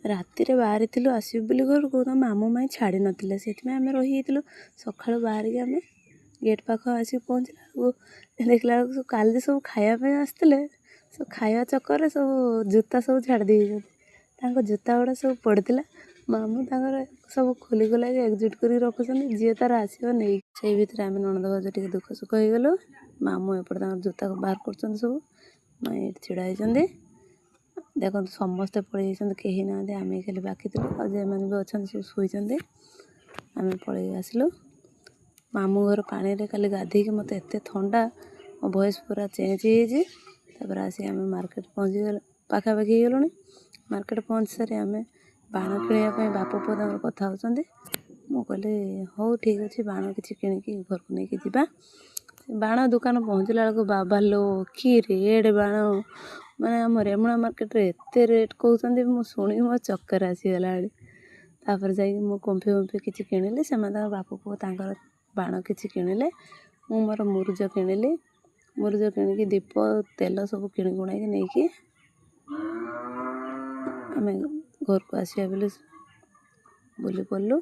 ରାତିରେ ବାହାରିଥିଲୁ ଆସିବୁ ବୋଲି ଘରକୁ, ତ ମାମୁଁ ମାଇଁ ଛାଡ଼ି ନଥିଲେ, ସେଥିପାଇଁ ଆମେ ରହିଯାଇଥିଲୁ। ସକାଳୁ ବାହାରିକି ଆମେ ଗେଟ୍ ପାଖ ଆସିକି ପହଞ୍ଚିଲା ବେଳକୁ ଦେଖିଲା ବେଳକୁ କାଲି ସବୁ ଖାଇବା ପାଇଁ ଆସିଥିଲେ, ସବୁ ଖାଇବା ଚକ୍କରରେ ସବୁ ଜୁତା ସବୁ ଛାଡ଼ି ଦେଇଛନ୍ତି। ତାଙ୍କ ଜୁତା ଗୁଡ଼ା ସବୁ ପଡ଼ିଥିଲା। ମାମୁଁ ତାଙ୍କର ସବୁ ଖୋଲି ଖୋଲାକି ଏକଜୁଟ୍ କରିକି ରଖୁଛନ୍ତି, ଯିଏ ତାର ଆସିବ ନେଇ। ସେଇ ଭିତରେ ଆମେ ନଣନ୍ଦ ଭାଉଜ ଟିକେ ଦୁଃଖ ସୁଖ ହେଇଗଲୁ। ମାମୁଁ ଏପଟେ ତାଙ୍କର ଜୁତାକୁ ବାହାର କରୁଛନ୍ତି ସବୁ, ମାଇଁ ଏଠି ଛିଡ଼ା ହେଇଛନ୍ତି। ଦେଖନ୍ତୁ ସମସ୍ତେ ପଳେଇ ଯାଇଛନ୍ତି, କେହି ନାହାନ୍ତି, ଆମେ ଖାଲି ବାକି ଥିଲୁ। ଆଉ ଯେଉଁମାନେ ବି ଅଛନ୍ତି ସବୁ ଶୋଇଛନ୍ତି। ଆମେ ପଳେଇ ଆସିଲୁ। ମାମୁଁ ଘର ପାଣିରେ କାଲି ଗାଧେଇକି ମୋତେ ଏତେ ଥଣ୍ଡା, ମୋ ଭଏସ୍ ପୁରା ଚେଞ୍ଜ ହେଇଯାଇଛି। ତାପରେ ଆସିକି ଆମେ ମାର୍କେଟ ପହଞ୍ଚିଗଲୁ, ପାଖାପାଖି ହେଇଗଲୁଣି। ମାର୍କେଟ ପହଞ୍ଚି ସାରି ଆମେ ବାଣ କିଣିବା ପାଇଁ ବାପ ପୁଅ ତାଙ୍କର କଥା ହେଉଛନ୍ତି। ମୁଁ କହିଲି ହଉ ଠିକ୍ ଅଛି, ବାଣ କିଛି କିଣିକି ଘରକୁ ନେଇକି ଯିବା। ବାଣ ଦୋକାନ ପହଞ୍ଚିଲା ବେଳକୁ ବାବା ଲୋ କି ରେଟ୍ ବାଣ, ମାନେ ଆମ ରେମୁଣା ମାର୍କେଟରେ ଏତେ ରେଟ୍ କହୁଛନ୍ତି, ମୁଁ ଶୁଣିକି ମୋ ଚକ୍କର ଆସିଗଲାଣି। ତାପରେ ଯାଇକି ମୁଁ କୁମ୍ଫି କିଛି କିଣିଲି, ସେମାନେ ତାଙ୍କ ବାପ ପୁଅ ତାଙ୍କର ବାଣ କିଛି କିଣିଲେ। ମୁଁ ମୋର ମୁରୁଜ କିଣିଲି। ମୁରୁଜ କିଣିକି ଦୀପ ତେଲ ସବୁ କିଣିକୁଣାକି ନେଇକି ଆମେ ଘରକୁ ଆସିବା ବୋଲି ବୁଲି ପଡ଼ିଲୁ।